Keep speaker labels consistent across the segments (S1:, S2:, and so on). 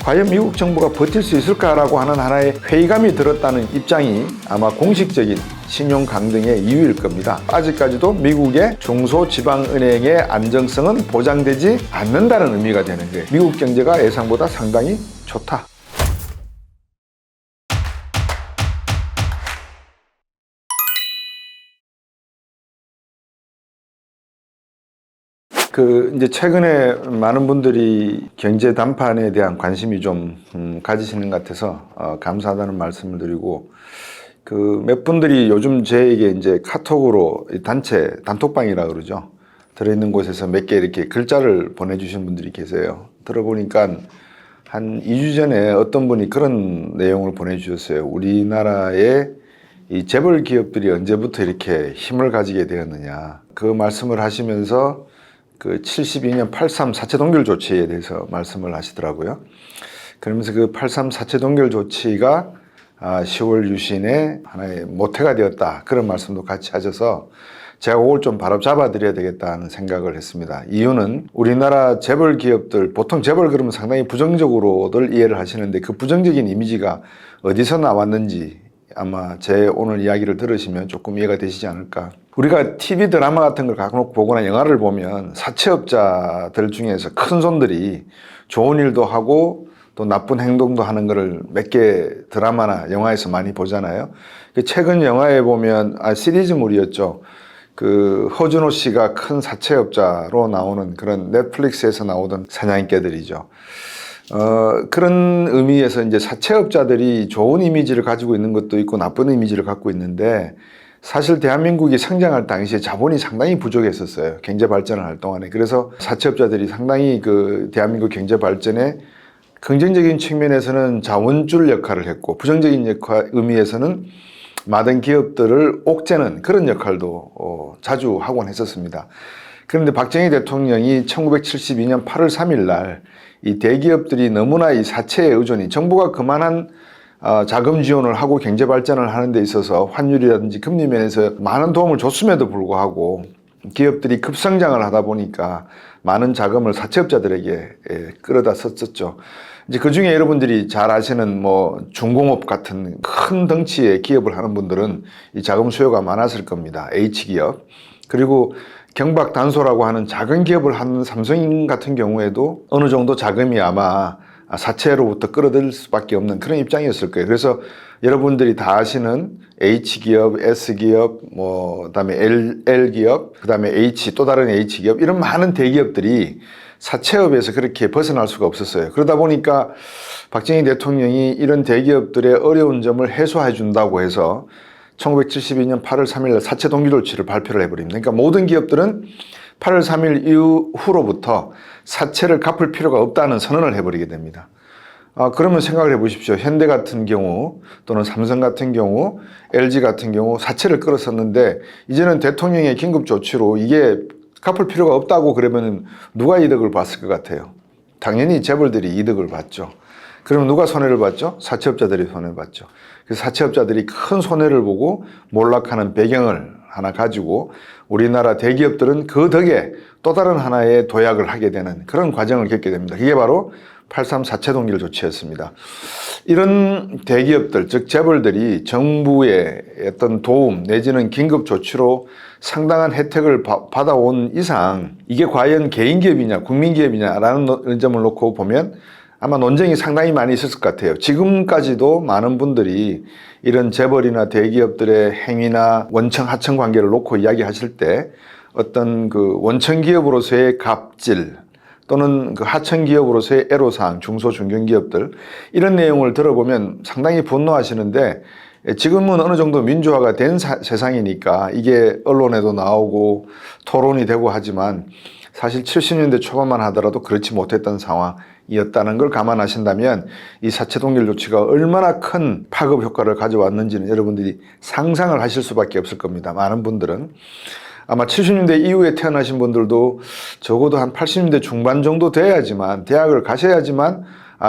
S1: 과연 미국 정부가 버틸 수 있을까라고 하는 하나의 회의감이 들었다는 입장이 아마 공식적인 신용 강등의 이유일 겁니다. 아직까지도 미국의 중소지방은행의 안정성은 보장되지 않는다는 의미가 되는 거예요. 미국 경제가 예상보다 상당히 좋다. 이제 최근에 많은 분들이 경제 단판에 대한 관심이 좀 가지시는 것 같아서 감사하다는 말씀을 드리고, 몇 분들이 요즘 저에게 이제 카톡으로 단체 단톡방이라 그러죠. 들어있는 곳에서 몇 개 이렇게 글자를 보내주신 분들이 계세요. 들어보니까 한 2주 전에 어떤 분이 그런 내용을 보내주셨어요. 우리나라의 이 재벌 기업들이 언제부터 이렇게 힘을 가지게 되었느냐. 그 말씀을 하시면서 72년 8.3 사채 동결 조치에 대해서 말씀을 하시더라고요. 그러면서 8.3 사채 동결 조치가 10월 유신의 하나의 모태가 되었다. 그런 말씀도 같이 하셔서 제가 그걸 좀 바로 잡아드려야 되겠다는 생각을 했습니다. 이유는 우리나라 재벌 기업들, 보통 재벌 그러면 상당히 부정적으로들 이해를 하시는데 그 부정적인 이미지가 어디서 나왔는지 아마 제 오늘 이야기를 들으시면 조금 이해가 되시지 않을까. 우리가 TV 드라마 같은 걸 갖고 보거나 영화를 보면 사채업자들 중에서 큰 손들이 좋은 일도 하고 또 나쁜 행동도 하는 거를 몇 개 드라마나 영화에서 많이 보잖아요. 최근 영화에 보면 시리즈물이었죠. 허준호 씨가 큰 사채업자로 나오는 그런 넷플릭스에서 나오던 사냥개들이죠. 그런 의미에서 이제 사채업자들이 좋은 이미지를 가지고 있는 것도 있고 나쁜 이미지를 갖고 있는데, 사실 대한민국이 성장할 당시에 자본이 상당히 부족했었어요. 경제 발전을 할 동안에. 그래서 사채업자들이 상당히 대한민국 경제 발전에 긍정적인 측면에서는 자원줄 역할을 했고, 부정적인 의미에서는 많은 기업들을 옥죄는 그런 역할도 자주 하곤 했었습니다. 그런데 박정희 대통령이 1972년 8월 3일 날 이 대기업들이 너무나 이 사채에 의존이, 정부가 그만한 자금 지원을 하고 경제 발전을 하는 데 있어서 환율이라든지 금리 면에서 많은 도움을 줬음에도 불구하고 기업들이 급성장을 하다 보니까 많은 자금을 사채업자들에게 끌어다 썼었죠. 이제 그 중에 여러분들이 잘 아시는 중공업 같은 큰 덩치의 기업을 하는 분들은 이 자금 수요가 많았을 겁니다. H기업. 그리고 경박 단소라고 하는 작은 기업을 하는 삼성 같은 경우에도 어느 정도 자금이 아마 사채로부터 끌어들일 수밖에 없는 그런 입장이었을 거예요. 그래서 여러분들이 다 아시는 H기업, S기업, 그다음에 L기업, 그다음에 또 다른 H기업, 이런 많은 대기업들이 사채업에서 그렇게 벗어날 수가 없었어요. 그러다 보니까 박정희 대통령이 이런 대기업들의 어려운 점을 해소해 준다고 해서 1972년 8월 3일 날 사채 동결 조치를 발표를 해버립니다. 그러니까 모든 기업들은 8월 3일 이후로부터 사채를 갚을 필요가 없다는 선언을 해버리게 됩니다. 그러면 생각을 해보십시오. 현대 같은 경우 또는 삼성 같은 경우, LG 같은 경우 사채를 끌었었는데 이제는 대통령의 긴급 조치로 이게 갚을 필요가 없다고 그러면 누가 이득을 봤을 것 같아요? 당연히 재벌들이 이득을 봤죠. 그러면 누가 손해를 봤죠? 사채업자들이 손해를 봤죠. 그래서 사채업자들이 큰 손해를 보고 몰락하는 배경을 하나 가지고 우리나라 대기업들은 그 덕에 또 다른 하나의 도약을 하게 되는 그런 과정을 겪게 됩니다. 그게 바로 8.3 사채 동결 조치였습니다. 이런 대기업들, 즉 재벌들이 정부의 어떤 도움 내지는 긴급 조치로 상당한 혜택을 받아온 이상 이게 과연 개인기업이냐 국민기업이냐라는 점을 놓고 보면 아마 논쟁이 상당히 많이 있었을 것 같아요. 지금까지도 많은 분들이 이런 재벌이나 대기업들의 행위나 원청 하청 관계를 놓고 이야기하실 때 어떤 원청 기업으로서의 갑질 또는 하청 기업으로서의 애로사항, 중소 중견기업들 이런 내용을 들어보면 상당히 분노하시는데, 지금은 어느 정도 민주화가 된 세상이니까 이게 언론에도 나오고 토론이 되고 하지만 사실 70년대 초반만 하더라도 그렇지 못했던 상황이었다는 걸 감안하신다면 이 사채 동결 조치가 얼마나 큰 파급 효과를 가져왔는지는 여러분들이 상상을 하실 수밖에 없을 겁니다. 많은 분들은 아마 70년대 이후에 태어나신 분들도 적어도 한 80년대 중반 정도 돼야지만, 대학을 가셔야지만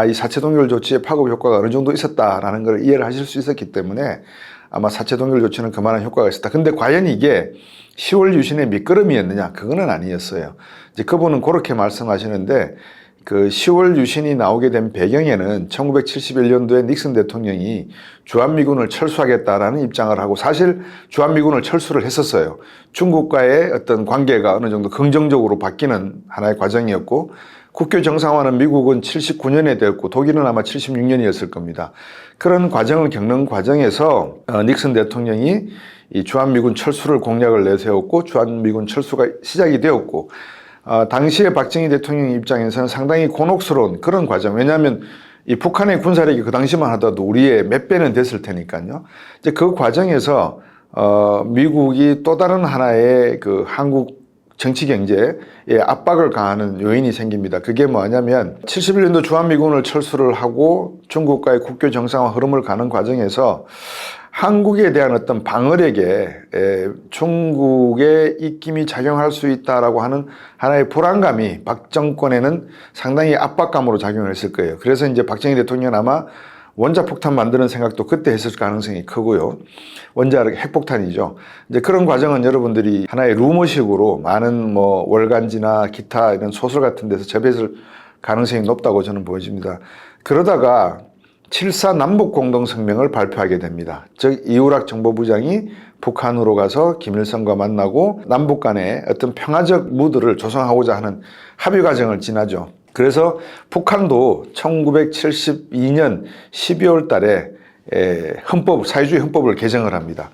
S1: 이 사채 동결 조치의 파급 효과가 어느 정도 있었다라는 걸 이해를 하실 수 있었기 때문에 아마 사채 동결 조치는 그만한 효과가 있었다. 근데 과연 이게 10월 유신의 밑거름이었느냐? 그거는 아니었어요. 이제 그분은 그렇게 말씀하시는데 그 10월 유신이 나오게 된 배경에는 1971년도에 닉슨 대통령이 주한미군을 철수하겠다라는 입장을 하고 사실 주한미군을 철수를 했었어요. 중국과의 어떤 관계가 어느 정도 긍정적으로 바뀌는 하나의 과정이었고 국교 정상화는 미국은 79년에 되었고 독일은 아마 76년이었을 겁니다. 그런 과정을 겪는 과정에서 닉슨 대통령이 이 주한미군 철수를 공약을 내세웠고 주한미군 철수가 시작이 되었고 당시에 박정희 대통령 입장에서는 상당히 곤혹스러운 그런 과정. 왜냐하면 이 북한의 군사력이 그 당시만 하더라도 우리의 몇 배는 됐을 테니까요. 이제 그 과정에서 미국이 또 다른 하나의 그 한국 정치 경제에 압박을 가하는 요인이 생깁니다. 그게 뭐냐면 71년도 주한미군을 철수를 하고 중국과의 국교 정상화 흐름을 가는 과정에서 한국에 대한 어떤 방어력에 중국의 입김이 작용할 수 있다라고 하는 하나의 불안감이 박 정권에는 상당히 압박감으로 작용을 했을 거예요. 그래서 이제 박정희 대통령은 아마 원자폭탄 만드는 생각도 그때 했을 가능성이 크고요. 원자력 핵폭탄이죠. 이제 그런 과정은 여러분들이 하나의 루머식으로 많은 뭐 월간지나 기타 이런 소설 같은 데서 접했을 가능성이 높다고 저는 보여집니다. 그러다가 7.4 남북공동성명을 발표하게 됩니다. 즉 이우락 정보부장이 북한으로 가서 김일성과 만나고 남북 간의 어떤 평화적 무드를 조성하고자 하는 합의 과정을 지나죠. 그래서 북한도 1972년 12월 달에 사회주의 헌법을 개정을 합니다.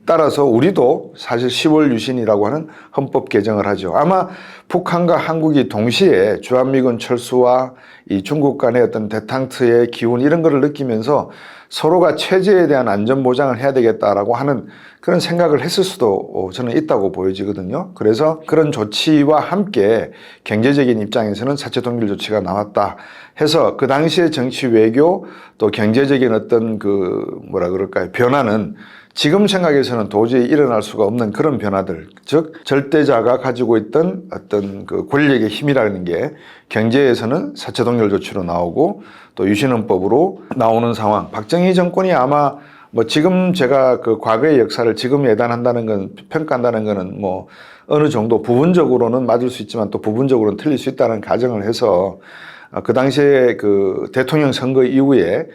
S1: 따라서 우리도 사실 10월 유신이라고 하는 헌법 개정을 하죠. 아마 북한과 한국이 동시에 주한미군 철수와 이 중국 간의 어떤 대탕트의 기운 이런 거를 느끼면서 서로가 체제에 대한 안전 보장을 해야 되겠다라고 하는 그런 생각을 했을 수도 저는 있다고 보여지거든요. 그래서 그런 조치와 함께 경제적인 입장에서는 사체 동결 조치가 나왔다 해서 그 당시의 정치 외교 또 경제적인 어떤 그 뭐라 그럴까요? 변화는 지금 생각에서는 도저히 일어날 수가 없는 그런 변화들, 즉 절대자가 가지고 있던 어떤 그 권력의 힘이라는 게 경제에서는 사체 동결 조치로 나오고 또 유신헌법으로 나오는 상황. 박정희 정권이 아마 뭐 지금 제가 그 과거의 역사를 지금 예단한다는 건 평가한다는 거는 뭐 어느 정도 부분적으로는 맞을 수 있지만 또 부분적으로는 틀릴 수 있다는 가정을 해서 그 당시에 그 대통령 선거 이후에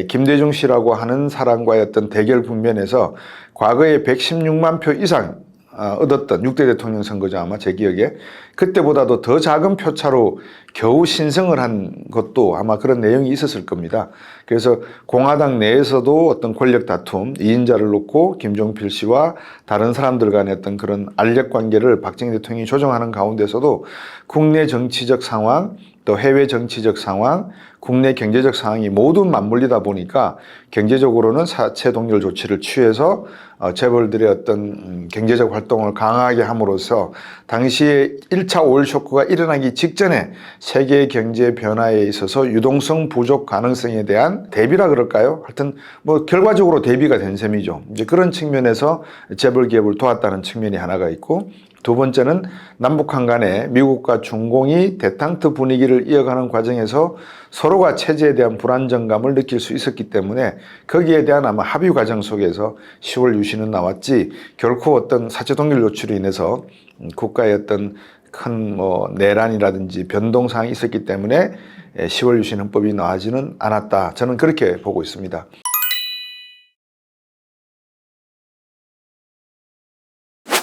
S1: 김대중 씨라고 하는 사람과의 어떤 대결 국면에서 과거에 116만 표 이상 얻었던 6대 대통령 선거죠. 아마 제 기억에. 그때보다도 더 작은 표차로 겨우 신성을 한 것도 아마 그런 내용이 있었을 겁니다. 그래서 공화당 내에서도 어떤 권력 다툼, 2인자를 놓고 김종필 씨와 다른 사람들 간의 어떤 그런 알력 관계를 박정희 대통령이 조정하는 가운데서도 국내 정치적 상황, 또 해외 정치적 상황, 국내 경제적 상황이 모두 맞물리다 보니까 경제적으로는 사체 동결 조치를 취해서 재벌들의 어떤 경제적 활동을 강하게 함으로써 당시에 1차 오일 쇼크가 일어나기 직전에 세계 경제 변화에 있어서 유동성 부족 가능성에 대한 대비라 그럴까요? 하여튼 뭐 결과적으로 대비가 된 셈이죠. 이제 그런 측면에서 재벌 기업을 도왔다는 측면이 하나가 있고, 두 번째는 남북한 간에 미국과 중공이 대탕트 분위기를 이어가는 과정에서 서로가 체제에 대한 불안정감을 느낄 수 있었기 때문에 거기에 대한 아마 합의 과정 속에서 10월 유신은 나왔지, 결코 어떤 사체 동결 조치로 인해서 국가의 어떤 큰 뭐 내란이라든지 변동사항이 있었기 때문에 10월 유신 헌법이 나와지는 않았다. 저는 그렇게 보고 있습니다.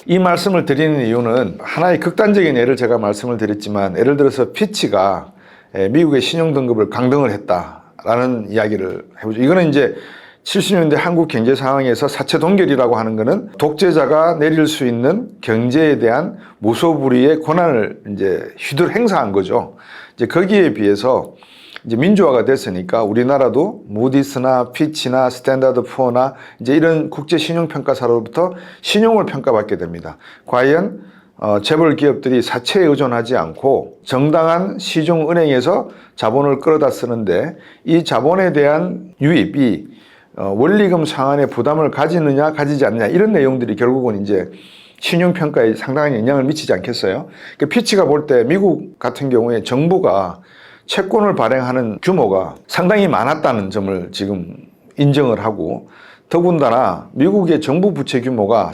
S1: 이 말씀을 드리는 이유는 하나의 극단적인 예를 제가 말씀을 드렸지만, 예를 들어서 피치가 미국의 신용 등급을 강등을 했다라는 이야기를 해보죠. 이거는 이제 70년대 한국 경제 상황에서 사체 동결이라고 하는 거는 독재자가 내릴 수 있는 경제에 대한 무소불위의 권한을 이제 행사한 거죠. 이제 거기에 비해서 이제 민주화가 됐으니까 우리나라도 무디스나 피치나 스탠다드 푸어나 이제 이런 국제 신용평가사로부터 신용을 평가받게 됩니다. 과연 재벌 기업들이 사채에 의존하지 않고 정당한 시중은행에서 자본을 끌어다 쓰는데 이 자본에 대한 유입이 원리금 상환의 부담을 가지느냐 가지지 않느냐, 이런 내용들이 결국은 이제 신용평가에 상당한 영향을 미치지 않겠어요? 그러니까 피치가 볼 때 미국 같은 경우에 정부가 채권을 발행하는 규모가 상당히 많았다는 점을 지금 인정을 하고, 더군다나 미국의 정부 부채 규모가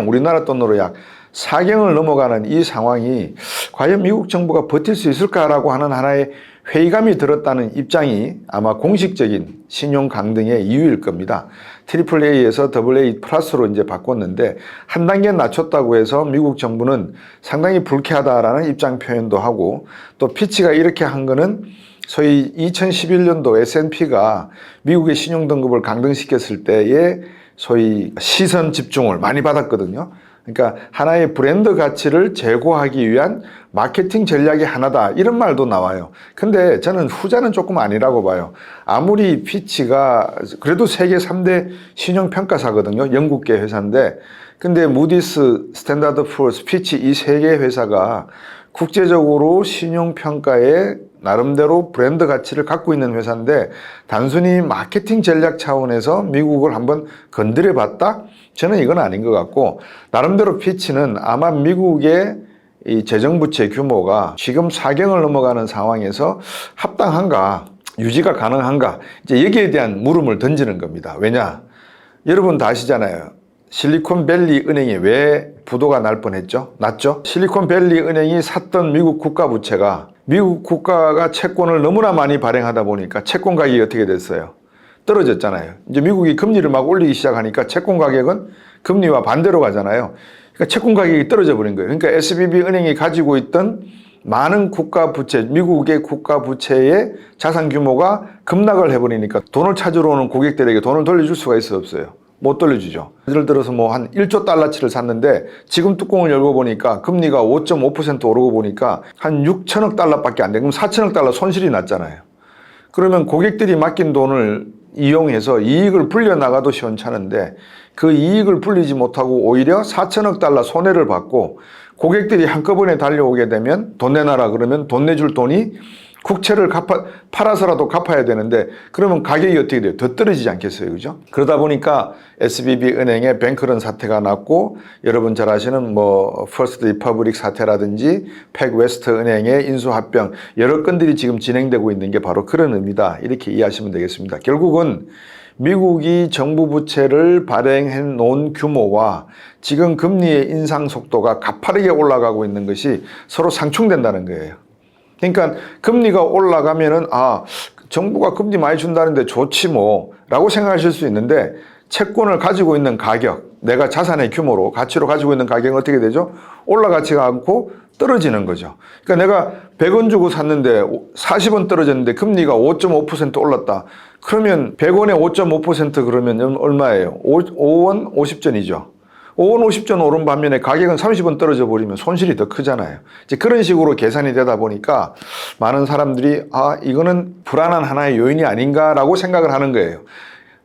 S1: 우리나라 돈으로 약 사경을 넘어가는 이 상황이 과연 미국 정부가 버틸 수 있을까라고 하는 하나의 회의감이 들었다는 입장이 아마 공식적인 신용 강등의 이유일 겁니다. AAA에서 AA 플러스로 이제 바꿨는데 한 단계 낮췄다고 해서 미국 정부는 상당히 불쾌하다라는 입장 표현도 하고, 또 피치가 이렇게 한 거는 소위 2011년도 S&P가 미국의 신용 등급을 강등시켰을 때의 소위 시선 집중을 많이 받았거든요. 그러니까 하나의 브랜드 가치를 제고하기 위한 마케팅 전략이 하나다, 이런 말도 나와요. 근데 저는 후자는 조금 아니라고 봐요. 아무리 피치가 그래도 세계 3대 신용평가사거든요. 영국계 회사인데, 근데 무디스, 스탠다드 푸어스, 피치 이 세 개 회사가 국제적으로 신용평가에 나름대로 브랜드 가치를 갖고 있는 회사인데 단순히 마케팅 전략 차원에서 미국을 한번 건드려 봤다? 저는 이건 아닌 것 같고, 나름대로 피치는 아마 미국의 이 재정부채 규모가 지금 사경을 넘어가는 상황에서 합당한가, 유지가 가능한가, 이제 여기에 대한 물음을 던지는 겁니다. 왜냐? 여러분 다 아시잖아요. 실리콘밸리 은행이 왜 부도가 날 뻔했죠? 났죠? 실리콘밸리 은행이 샀던 미국 국가 부채가, 미국 국가가 채권을 너무나 많이 발행하다 보니까 채권 가격이 어떻게 됐어요? 떨어졌잖아요. 이제 미국이 금리를 막 올리기 시작하니까 채권 가격은 금리와 반대로 가잖아요. 그러니까 채권 가격이 떨어져 버린 거예요. 그러니까 SVB 은행이 가지고 있던 많은 국가 부채, 미국의 국가 부채의 자산 규모가 급락을 해버리니까 돈을 찾으러 오는 고객들에게 돈을 돌려줄 수가 있어 없어요? 못 돌려주죠. 예를 들어서 뭐 한 1조 달러치를 샀는데 지금 뚜껑을 열고 보니까 금리가 5.5% 오르고 보니까 한 6천억 달러밖에 안 돼. 그럼 4천억 달러 손실이 났잖아요. 그러면 고객들이 맡긴 돈을 이용해서 이익을 불려나가도 시원찮은데 그 이익을 불리지 못하고 오히려 4천억 달러 손해를 받고, 고객들이 한꺼번에 달려오게 되면 돈 내놔라 그러면 돈 내줄 돈이 국채를 팔아서라도 갚아야 되는데 그러면 가격이 어떻게 돼요? 더 떨어지지 않겠어요? 그죠? 그러다 보니까 SVB 은행의 뱅크런 사태가 났고, 여러분 잘 아시는 뭐 퍼스트 리퍼블릭 사태라든지 팩웨스트 은행의 인수합병, 여러 건들이 지금 진행되고 있는 게 바로 그런 의미다, 이렇게 이해하시면 되겠습니다. 결국은 미국이 정부 부채를 발행해 놓은 규모와 지금 금리의 인상 속도가 가파르게 올라가고 있는 것이 서로 상충된다는 거예요. 그러니까 금리가 올라가면은 정부가 금리 많이 준다는데 좋지 뭐 라고 생각하실 수 있는데, 채권을 가지고 있는 가격, 내가 자산의 규모로 가치로 가지고 있는 가격은 어떻게 되죠? 올라가지가 않고 떨어지는 거죠. 그러니까 내가 100원 주고 샀는데 40원 떨어졌는데 금리가 5.5% 올랐다. 그러면 100원에 5.5% 그러면 얼마예요? 5원 50전이죠. 5원 50전 오른 반면에 가격은 30원 떨어져 버리면 손실이 더 크잖아요. 이제 그런 식으로 계산이 되다 보니까 많은 사람들이 이거는 불안한 하나의 요인이 아닌가라고 생각을 하는 거예요.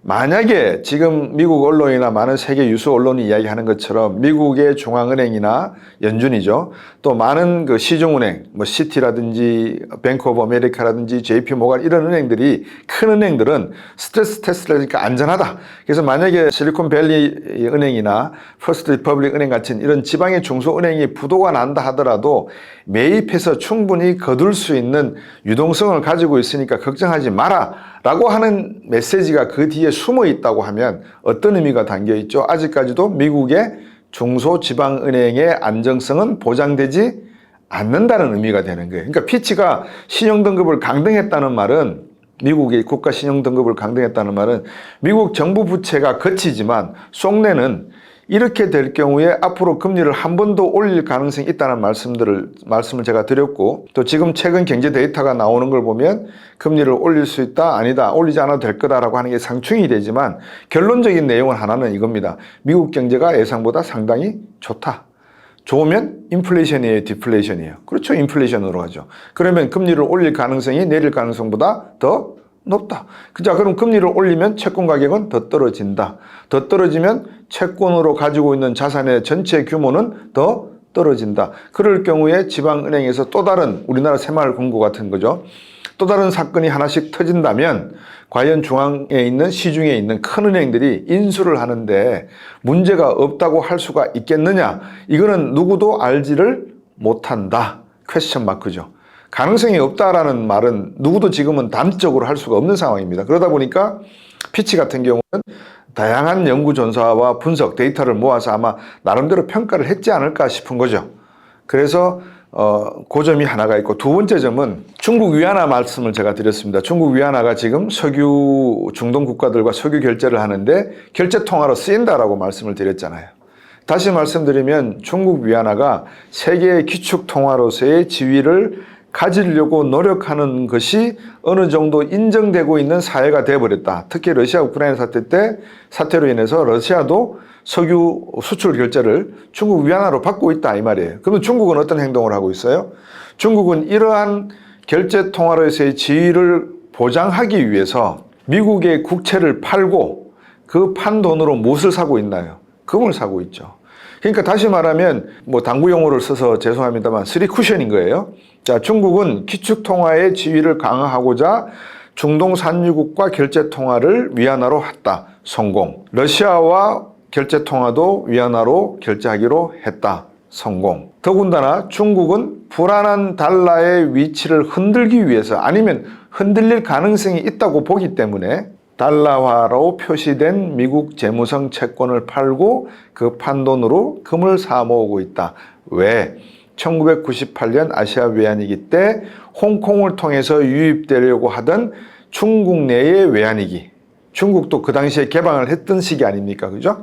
S1: 만약에 지금 미국 언론이나 많은 세계 유수 언론이 이야기하는 것처럼 미국의 중앙은행이나 연준이죠, 또 많은 그 시중은행, 뭐 시티라든지 뱅크 오브 아메리카라든지 JP 모간 이런 은행들이, 큰 은행들은 스트레스 테스트를 하니까 안전하다. 그래서 만약에 실리콘밸리 은행이나 퍼스트 리퍼블릭 은행 같은 이런 지방의 중소은행이 부도가 난다 하더라도 매입해서 충분히 거둘 수 있는 유동성을 가지고 있으니까 걱정하지 마라 라고 하는 메시지가 그 뒤에 숨어 있다고 하면 어떤 의미가 담겨 있죠? 아직까지도 미국의 중소지방은행의 안정성은 보장되지 않는다는 의미가 되는 거예요. 그러니까 피치가 신용등급을 강등했다는 말은, 미국의 국가 신용등급을 강등했다는 말은 미국 정부 부채가 거치지만 속내는 이렇게 될 경우에 앞으로 금리를 한 번 더 올릴 가능성이 있다는 말씀을 제가 드렸고, 또 지금 최근 경제 데이터가 나오는 걸 보면 금리를 올릴 수 있다, 아니다, 올리지 않아도 될 거다라고 하는 게 상충이 되지만 결론적인 내용은 하나는 이겁니다. 미국 경제가 예상보다 상당히 좋다. 좋으면 인플레이션이에요, 디플레이션이에요? 그렇죠, 인플레이션으로 가죠. 그러면 금리를 올릴 가능성이 내릴 가능성보다 더 높다. 자, 그럼 금리를 올리면 채권 가격은 더 떨어진다. 더 떨어지면 채권으로 가지고 있는 자산의 전체 규모는 더 떨어진다. 그럴 경우에 지방은행에서 또 다른, 우리나라 새마을금고 같은 거죠, 또 다른 사건이 하나씩 터진다면 과연 중앙에 있는, 시중에 있는 큰 은행들이 인수를 하는데 문제가 없다고 할 수가 있겠느냐? 이거는 누구도 알지를 못한다. 퀘스천 마크죠. 가능성이 없다라는 말은 누구도 지금은 단적으로 할 수가 없는 상황입니다. 그러다 보니까 피치 같은 경우는 다양한 연구 전사와 분석 데이터를 모아서 아마 나름대로 평가를 했지 않을까 싶은 거죠. 그래서 그 점이 하나가 있고, 두 번째 점은 중국 위안화 말씀을 제가 드렸습니다. 중국 위안화가 지금 석유 중동 국가들과 석유 결제를 하는데 결제 통화로 쓰인다라고 말씀을 드렸잖아요. 다시 말씀드리면 중국 위안화가 세계의 기축 통화로서의 지위를 가지려고 노력하는 것이 어느 정도 인정되고 있는 사회가 되어버렸다. 특히 러시아 우크라이나 사태로 인해서 러시아도 석유 수출 결제를 중국 위안화로 받고 있다 이 말이에요. 그러면 중국은 어떤 행동을 하고 있어요? 중국은 이러한 결제 통화로서의 지위를 보장하기 위해서 미국의 국채를 팔고 그 판 돈으로 무엇을 사고 있나요? 금을 사고 있죠. 그러니까 다시 말하면 뭐 당구 용어를 써서 죄송합니다만 쓰리 쿠션인 거예요. 자, 중국은 기축 통화의 지위를 강화하고자 중동 산유국과 결제 통화를 위안화로 했다. 성공. 러시아와 결제 통화도 위안화로 결제하기로 했다. 성공. 더군다나 중국은 불안한 달러의 위치를 흔들기 위해서 아니면 흔들릴 가능성이 있다고 보기 때문에 달러화로 표시된 미국 재무성 채권을 팔고 그 판돈으로 금을 사 모으고 있다. 왜? 1998년 아시아 외환위기 때 홍콩을 통해서 유입되려고 하던 중국 내의 외환위기. 중국도 그 당시에 개방을 했던 시기 아닙니까? 그죠?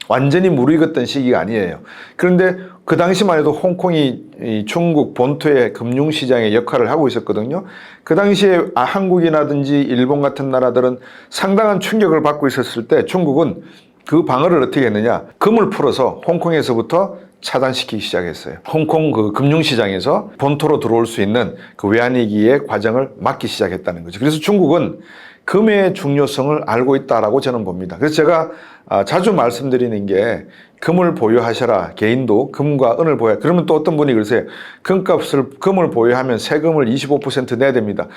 S1: 완전히 무르익었던 시기가 아니에요. 그런데 그 당시만 해도 홍콩이 중국 본토의 금융시장의 역할을 하고 있었거든요. 그 당시에 한국이라든지 일본 같은 나라들은 상당한 충격을 받고 있었을 때 중국은 그 방어를 어떻게 했느냐. 금을 풀어서 홍콩에서부터 차단시키기 시작했어요. 홍콩 그 금융시장에서 본토로 들어올 수 있는 그 외환위기의 과정을 막기 시작했다는 거죠. 그래서 중국은 금의 중요성을 알고 있다라고 저는 봅니다. 그래서 제가 자주 말씀드리는 게 금을 보유하셔라. 개인도 금과 은을 보유해. 그러면 또 어떤 분이 그러세요. 금을 보유하면 세금을 25% 내야 됩니다.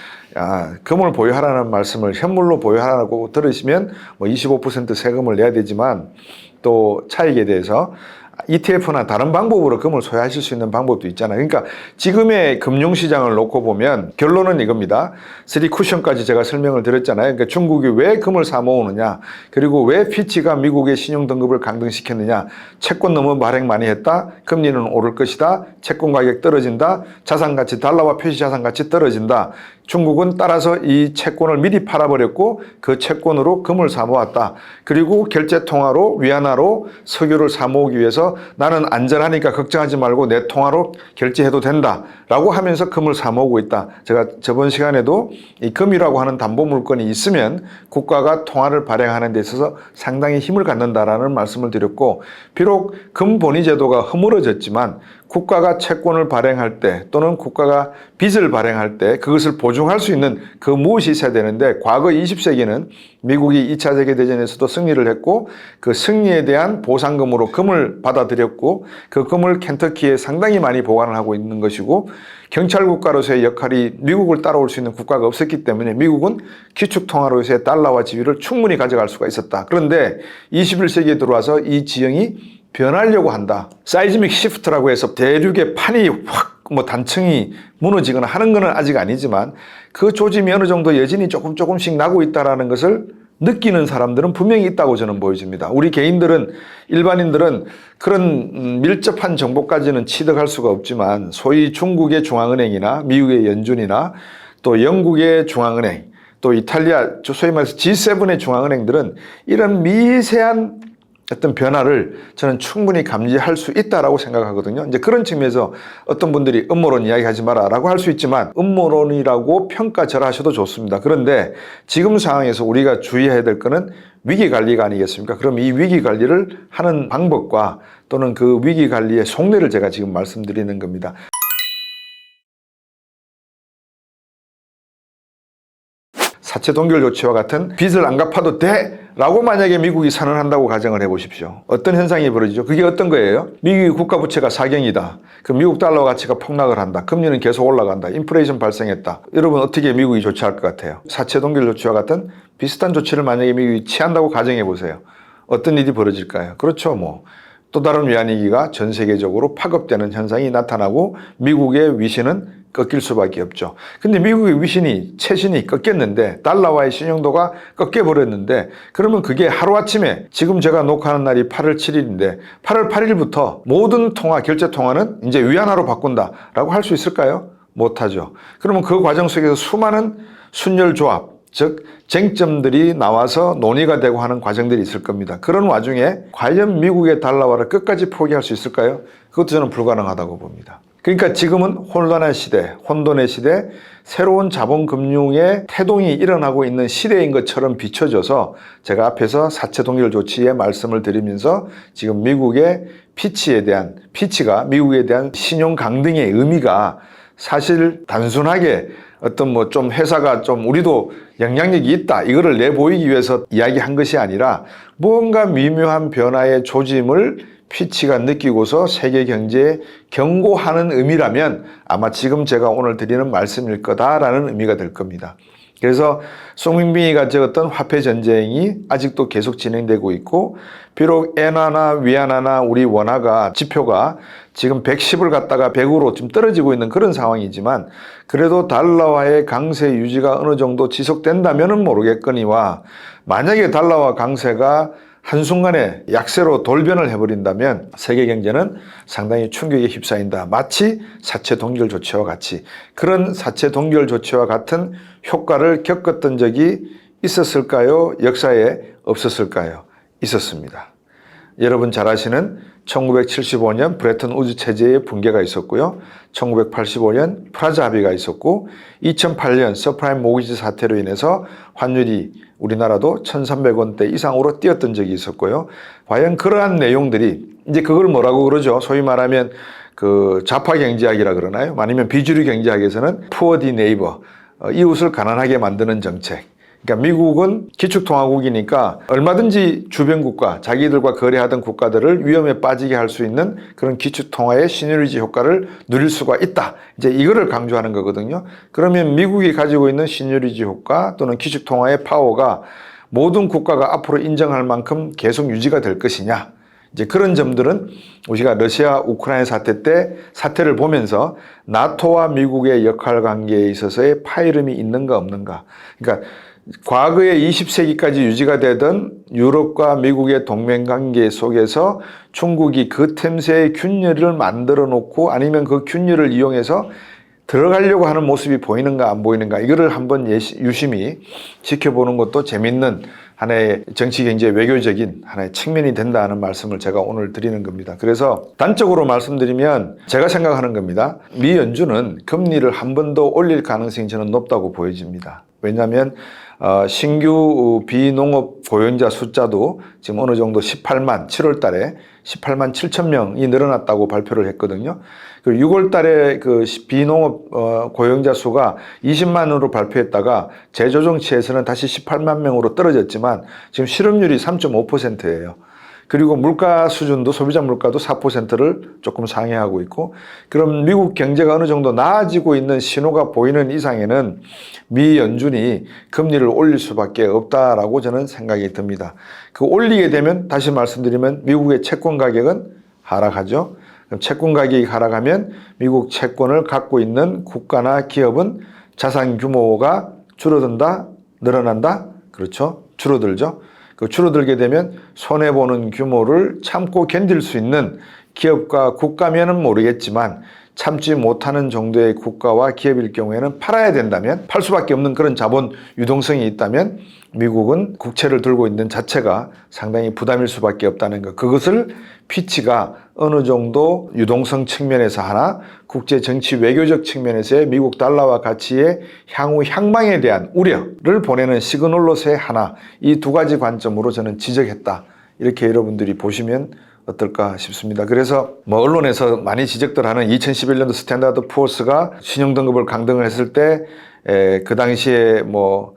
S1: 금을 보유하라는 말씀을 현물로 보유하라고 들으시면 뭐 25% 세금을 내야 되지만 또 차익에 대해서 ETF나 다른 방법으로 금을 소유하실 수 있는 방법도 있잖아요. 그러니까 지금의 금융시장을 놓고 보면 결론은 이겁니다. 3쿠션까지 제가 설명을 드렸잖아요. 그러니까 중국이 왜 금을 사 모으느냐, 그리고 왜 피치가 미국의 신용등급을 강등시켰느냐. 채권 너무 발행 많이 했다. 금리는 오를 것이다. 채권 가격 떨어진다. 자산가치, 달러와 표시자산가치 떨어진다. 중국은 따라서 이 채권을 미리 팔아버렸고 그 채권으로 금을 사 모았다. 그리고 결제통화로 위안화로 석유를 사 모으기 위해서 나는 안전하니까 걱정하지 말고 내 통화로 결제해도 된다 라고 하면서 금을 사 모으고 있다. 제가 저번 시간에도 이 금이라고 하는 담보물건이 있으면 국가가 통화를 발행하는 데 있어서 상당히 힘을 갖는다라는 말씀을 드렸고, 비록 금본위제도가 허물어졌지만 국가가 채권을 발행할 때 또는 국가가 빚을 발행할 때 그것을 보증할 수 있는 그 무엇이 있어야 되는데, 과거 20세기는 미국이 2차 세계대전에서도 승리를 했고 그 승리에 대한 보상금으로 금을 받아들였고 그 금을 켄터키에 상당히 많이 보관을 하고 있는 것이고, 경찰국가로서의 역할이 미국을 따라올 수 있는 국가가 없었기 때문에 미국은 기축통화로서의 달러와 지위를 충분히 가져갈 수가 있었다. 그런데 21세기에 들어와서 이 지형이 변하려고 한다. 사이즈믹 시프트라고 해서 대륙의 판이 확 단층이 무너지거나 하는 것은 아직 아니지만 그 조짐이 어느 정도 여진이 조금씩 나고 있다는 것을 느끼는 사람들은 분명히 있다고 저는 보여집니다. 우리 개인들은, 일반인들은 그런 밀접한 정보까지는 취득할 수가 없지만 소위 중국의 중앙은행이나 미국의 연준이나 또 영국의 중앙은행, 또 이탈리아, 소위 말해서 G7의 중앙은행들은 이런 미세한 어떤 변화를 저는 충분히 감지할 수 있다라고 생각하거든요. 이제 그런 측면에서 어떤 분들이 음모론 이야기하지 마라 라고 할 수 있지만 음모론이라고 평가절하셔도 좋습니다. 그런데 지금 상황에서 우리가 주의해야 될 거는 위기 관리가 아니겠습니까? 그럼 이 위기 관리를 하는 방법과 또는 그 위기 관리의 속내를 제가 지금 말씀드리는 겁니다. 사채 동결 조치와 같은 빚을 안 갚아도 돼! 라고 만약에 미국이 선언한다고 가정을 해보십시오. 어떤 현상이 벌어지죠? 그게 어떤 거예요? 미국의 국가부채가 사경이다. 그 미국 달러 가치가 폭락을 한다. 금리는 계속 올라간다. 인플레이션 발생했다. 여러분 어떻게 미국이 조치할 것 같아요? 사채 동결 조치와 같은 비슷한 조치를 만약에 미국이 취한다고 가정해보세요. 어떤 일이 벌어질까요? 그렇죠. 또 다른 외환위기가 전 세계적으로 파급되는 현상이 나타나고 미국의 위신은 꺾일 수밖에 없죠. 근데 미국의 위신이 최신이 꺾였는데 달러와의 신용도가 꺾여버렸는데 그러면 그게 하루아침에 지금 제가 녹화하는 날이 8월 7일인데 8월 8일부터 모든 결제 통화는 이제 위안화로 바꾼다라고 할 수 있을까요? 못하죠. 그러면 그 과정 속에서 수많은 순혈조합, 즉 쟁점들이 나와서 논의가 되고 하는 과정들이 있을 겁니다. 그런 와중에 과연 미국의 달러화를 끝까지 포기할 수 있을까요? 그것도 저는 불가능하다고 봅니다. 그러니까 지금은 혼란의 시대, 혼돈의 시대, 새로운 자본금융의 태동이 일어나고 있는 시대인 것처럼 비춰져서 제가 앞에서 사채 동결 조치의 말씀을 드리면서 지금 미국의 피치가 미국에 대한 신용 강등의 의미가 사실 단순하게 어떤 뭐 좀 회사가 좀 우리도 영향력이 있다 이거를 내보이기 위해서 이야기한 것이 아니라 무언가 미묘한 변화의 조짐을 피치가 느끼고서 세계 경제에 경고하는 의미라면 아마 지금 제가 오늘 드리는 말씀일 거다라는 의미가 될 겁니다. 그래서 송민빈이가 적었던 화폐 전쟁이 아직도 계속 진행되고 있고 비록 엔화나 위안화나 우리 원화가 지표가 지금 110을 갔다가 100으로 좀 떨어지고 있는 그런 상황이지만 그래도 달러화의 강세 유지가 어느 정도 지속된다면은 모르겠거니와 만약에 달러화 강세가 한순간에 약세로 돌변을 해버린다면 세계 경제는 상당히 충격에 휩싸인다. 마치 사채 동결 조치와 같이 그런 사채 동결 조치와 같은 효과를 겪었던 적이 있었을까요? 역사에 없었을까요? 있었습니다. 여러분 잘 아시는 1975년 브레튼 우즈 체제의 붕괴가 있었고요. 1985년 프라자 합의가 있었고 2008년 서프라임 모기지 사태로 인해서 환율이 우리나라도 1,300원대 이상으로 뛰었던 적이 있었고요. 과연 그러한 내용들이 이제 그걸 뭐라고 그러죠? 소위 말하면 그 좌파 경제학이라 그러나요? 아니면 비주류 경제학에서는 Poor the neighbor, 이웃을 가난하게 만드는 정책. 그러니까 미국은 기축통화국이니까 얼마든지 주변 국가, 자기들과 거래하던 국가들을 위험에 빠지게 할 수 있는 그런 기축통화의 시너지 효과를 누릴 수가 있다. 이제 이거를 강조하는 거거든요. 그러면 미국이 가지고 있는 시너지 효과 또는 기축통화의 파워가 모든 국가가 앞으로 인정할 만큼 계속 유지가 될 것이냐. 이제 그런 점들은 우리가 러시아 우크라이나 사태 때 사태를 보면서 나토와 미국의 역할 관계에 있어서의 파이름이 있는가 없는가. 그러니까 과거에 20세기까지 유지가 되던 유럽과 미국의 동맹관계 속에서 중국이 그 틈새에 균열을 만들어 놓고 아니면 그 균열을 이용해서 들어가려고 하는 모습이 보이는가 안 보이는가 이거를 한번 유심히 지켜보는 것도 재밌는 하나의 정치, 경제, 외교적인 하나의 측면이 된다는 말씀을 제가 오늘 드리는 겁니다. 그래서 단적으로 말씀드리면 제가 생각하는 겁니다. 미 연준은 금리를 한 번 더 올릴 가능성이 저는 높다고 보여집니다. 왜냐하면 신규 비농업 고용자 숫자도 지금 어느 정도 7월 달에 18만 7천 명이 늘어났다고 발표를 했거든요. 그리고 6월 달에 그 비농업 고용자 수가 20만으로 발표했다가 재조정치에서는 다시 18만 명으로 떨어졌지만 지금 실업률이 3.5%예요. 그리고 물가 수준도 소비자 물가도 4%를 조금 상회하고 있고 그럼 미국 경제가 어느 정도 나아지고 있는 신호가 보이는 이상에는 미 연준이 금리를 올릴 수밖에 없다라고 저는 생각이 듭니다. 그 올리게 되면 다시 말씀드리면 미국의 채권 가격은 하락하죠. 그럼 채권 가격이 하락하면 미국 채권을 갖고 있는 국가나 기업은 자산 규모가 줄어든다, 늘어난다? 그렇죠. 줄어들죠. 그 줄어들게 되면 손해보는 규모를 참고 견딜 수 있는 기업과 국가면은 모르겠지만 참지 못하는 정도의 국가와 기업일 경우에는 팔아야 된다면 팔 수밖에 없는 그런 자본 유동성이 있다면 미국은 국채를 들고 있는 자체가 상당히 부담일 수밖에 없다는 것. 그것을 피치가 어느 정도 유동성 측면에서 하나 국제 정치 외교적 측면에서의 미국 달러와 가치의 향후 향방에 대한 우려를 보내는 시그널로서의 하나 이 두 가지 관점으로 저는 지적했다. 이렇게 여러분들이 보시면 어떨까 싶습니다. 그래서 뭐 언론에서 많이 지적들 하는 2011년도 스탠다드 푸어스가 신용등급을 강등을 했을 때 그 당시에 뭐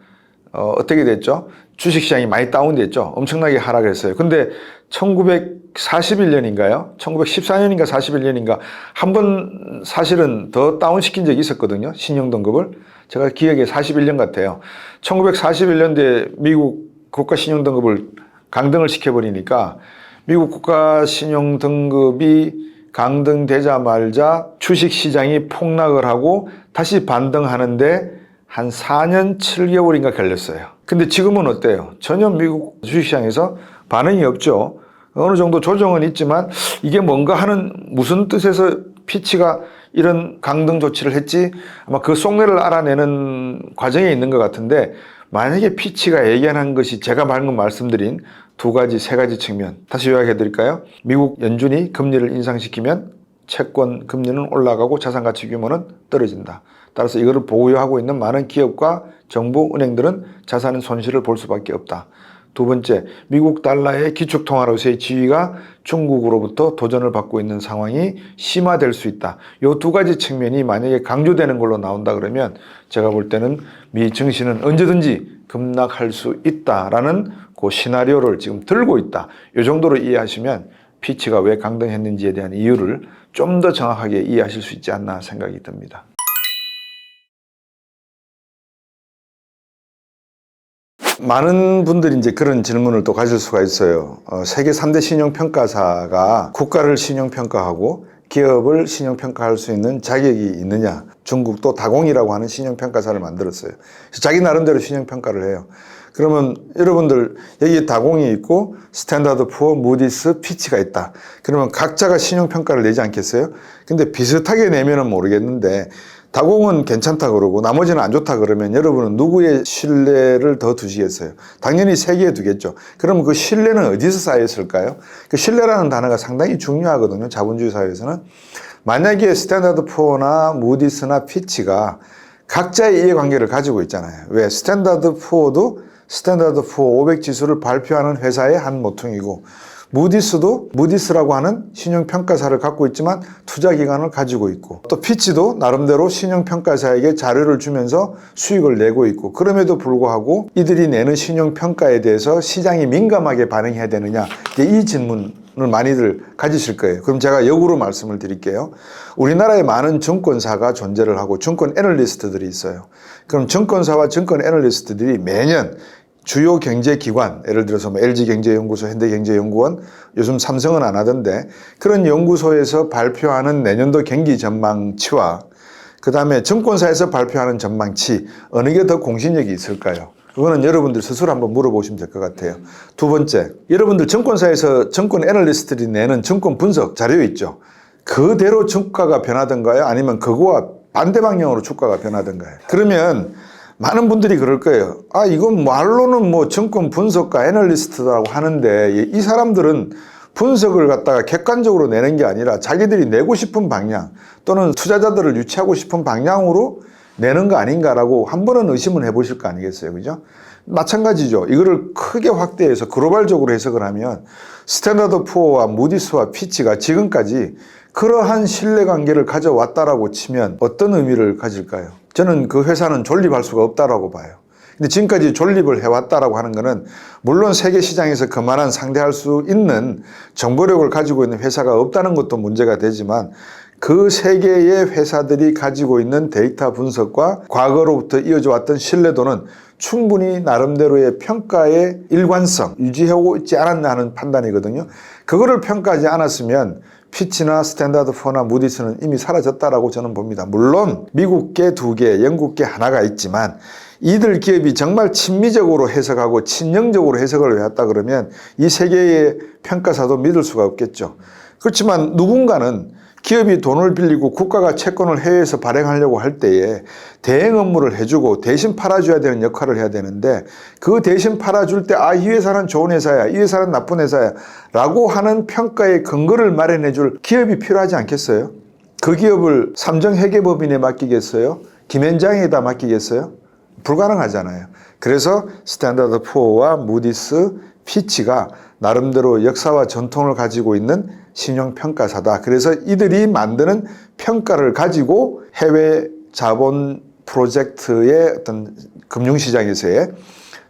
S1: 어떻게 됐죠? 주식시장이 많이 다운됐죠. 엄청나게 하락을 했어요. 근데 1941년인가요? 1914년인가 41년인가 한 번 사실은 더 다운시킨 적이 있었거든요. 신용등급을. 제가 기억에 41년 같아요. 1941년도에 미국 국가신용등급을 강등을 시켜버리니까 미국 국가신용등급이 강등되자마자 주식시장이 폭락을 하고 다시 반등하는데 한 4년 7개월인가 걸렸어요. 근데 지금은 어때요? 전혀 미국 주식시장에서 반응이 없죠. 어느 정도 조정은 있지만 이게 뭔가 하는 무슨 뜻에서 피치가 이런 강등 조치를 했지? 아마 그 속내를 알아내는 과정에 있는 것 같은데, 만약에 피치가 예견한 것이 제가 방금 말씀드린 두 가지, 세 가지 측면, 다시 요약해 드릴까요? 미국 연준이 금리를 인상시키면 채권 금리는 올라가고 자산가치 규모는 떨어진다. 따라서 이거를 보유하고 있는 많은 기업과 정부, 은행들은 자산 손실을 볼 수밖에 없다. 두 번째, 미국 달러의 기축통화로서의 지위가 중국으로부터 도전을 받고 있는 상황이 심화될 수 있다. 이 두 가지 측면이 만약에 강조되는 걸로 나온다 그러면 제가 볼 때는 미 증시는 언제든지 급락할 수 있다라는 그 시나리오를 지금 들고 있다. 이 정도로 이해하시면 피치가 왜 강등했는지에 대한 이유를 좀 더 정확하게 이해하실 수 있지 않나 생각이 듭니다. 많은 분들이 이제 그런 질문을 또 가질 수가 있어요. 세계 3대 신용평가사가 국가를 신용평가하고 기업을 신용평가할 수 있는 자격이 있느냐. 중국도 다공이라고 하는 신용평가사를 만들었어요. 자기 나름대로 신용평가를 해요. 그러면 여러분들 여기 다공이 있고 스탠다드 푸어, 무디스, 피치가 있다. 그러면 각자가 신용평가를 내지 않겠어요? 근데 비슷하게 내면은 모르겠는데 다공은 괜찮다 그러고 나머지는 안 좋다 그러면 여러분은 누구의 신뢰를 더 두시겠어요? 당연히 세계에 두겠죠. 그럼 그 신뢰는 어디서 쌓였을까요? 그 신뢰라는 단어가 상당히 중요하거든요. 자본주의 사회에서는. 만약에 스탠다드 푸어나 무디스나 피치가 각자의 이해관계를 가지고 있잖아요. 왜? 스탠다드 푸어도 스탠다드 푸어 500 지수를 발표하는 회사의 한 모퉁이고, 무디스도 무디스라고 하는 신용평가사를 갖고 있지만 투자기관을 가지고 있고, 또 피치도 나름대로 신용평가사에게 자료를 주면서 수익을 내고 있고, 그럼에도 불구하고 이들이 내는 신용평가에 대해서 시장이 민감하게 반응해야 되느냐, 이 질문을 많이들 가지실 거예요. 그럼 제가 역으로 말씀을 드릴게요. 우리나라에 많은 증권사가 존재를 하고 증권 애널리스트들이 있어요. 그럼 증권사와 증권 애널리스트들이 매년 주요 경제기관, 예를 들어서 뭐 LG경제연구소, 현대경제연구원, 요즘 삼성은 안 하던데, 그런 연구소에서 발표하는 내년도 경기 전망치와 그 다음에 증권사에서 발표하는 전망치, 어느 게 더 공신력이 있을까요? 그거는 여러분들 스스로 한번 물어보시면 될 것 같아요. 두 번째, 여러분들 증권사에서 증권 애널리스트들이 내는 증권 분석 자료 있죠? 그대로 주가가 변하던가요? 아니면 그거와 반대 방향으로 주가가 변하던가요? 그러면 많은 분들이 그럴 거예요. 아, 이건 말로는 뭐 증권 분석가 애널리스트라고 하는데 이 사람들은 분석을 갖다가 객관적으로 내는 게 아니라 자기들이 내고 싶은 방향 또는 투자자들을 유치하고 싶은 방향으로 내는 거 아닌가라고 한 번은 의심을 해보실 거 아니겠어요, 그죠? 마찬가지죠. 이거를 크게 확대해서 글로벌적으로 해석을 하면 스탠다드 푸어와 무디스와 피치가 지금까지 그러한 신뢰관계를 가져왔다라고 치면 어떤 의미를 가질까요? 저는 그 회사는 존립할 수가 없다라고 봐요. 근데 지금까지 존립을 해왔다라고 하는 거는 물론 세계 시장에서 그만한 상대할 수 있는 정보력을 가지고 있는 회사가 없다는 것도 문제가 되지만, 그 세 개의 회사들이 가지고 있는 데이터 분석과 과거로부터 이어져 왔던 신뢰도는 충분히 나름대로의 평가의 일관성 유지하고 있지 않았나 하는 판단이거든요. 그거를 평가하지 않았으면 피치나 스탠다드 푸어나 무디스는 이미 사라졌다라고 저는 봅니다. 물론 미국계 2개, 영국계 하나가 있지만 이들 기업이 정말 친미적으로 해석하고 친정적으로 해석을 해왔다 그러면 이 세 개의 평가사도 믿을 수가 없겠죠. 그렇지만 누군가는 기업이 돈을 빌리고 국가가 채권을 해외에서 발행하려고 할 때에 대행 업무를 해주고 대신 팔아줘야 되는 역할을 해야 되는데, 그 대신 팔아줄 때 아, 이 회사는 좋은 회사야, 이 회사는 나쁜 회사야 라고 하는 평가의 근거를 마련해줄 기업이 필요하지 않겠어요? 그 기업을 삼정회계법인에 맡기겠어요? 김현장에다 맡기겠어요? 불가능하잖아요. 그래서 스탠다드 푸어와 무디스, 피치가 나름대로 역사와 전통을 가지고 있는 신용평가사다. 그래서 이들이 만드는 평가를 가지고 해외 자본 프로젝트의 어떤 금융시장에서의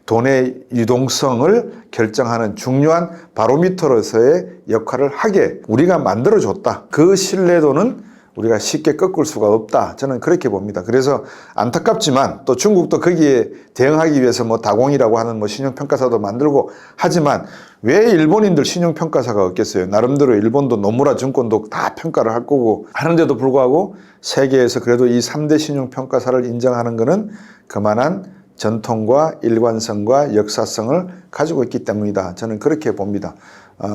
S1: 돈의 유동성을 결정하는 중요한 바로미터로서의 역할을 하게 우리가 만들어줬다. 그 신뢰도는 우리가 쉽게 꺾을 수가 없다. 저는 그렇게 봅니다. 그래서 안타깝지만 또 중국도 거기에 대응하기 위해서 뭐 다공이라고 하는 뭐 신용평가사도 만들고 하지만 왜 일본인들 신용평가사가 없겠어요? 나름대로 일본도 노무라 증권도 다 평가를 할 거고 하는데도 불구하고 세계에서 그래도 이 3대 신용평가사를 인정하는 것은 그만한 전통과 일관성과 역사성을 가지고 있기 때문이다. 저는 그렇게 봅니다.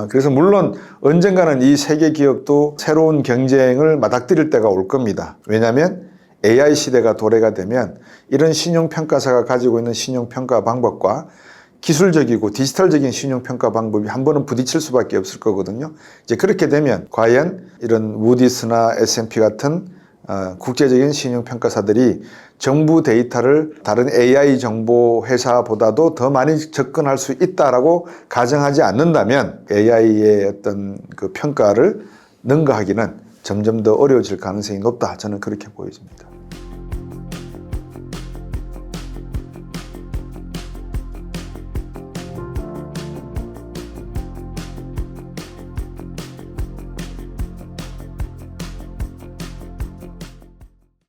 S1: 그래서 물론 언젠가는 이 세계 기업도 새로운 경쟁을 맞닥뜨릴 때가 올 겁니다. 왜냐하면 AI 시대가 도래가 되면 이런 신용평가사가 가지고 있는 신용평가 방법과 기술적이고 디지털적인 신용평가 방법이 한 번은 부딪힐 수밖에 없을 거거든요. 이제 그렇게 되면 과연 이런 무디스나 S&P 같은 국제적인 신용평가사들이 정부 데이터를 다른 AI 정보 회사보다도 더 많이 접근할 수 있다라고 가정하지 않는다면 AI의 어떤 그 평가를 능가하기는 점점 더 어려워질 가능성이 높다. 저는 그렇게 보여집니다.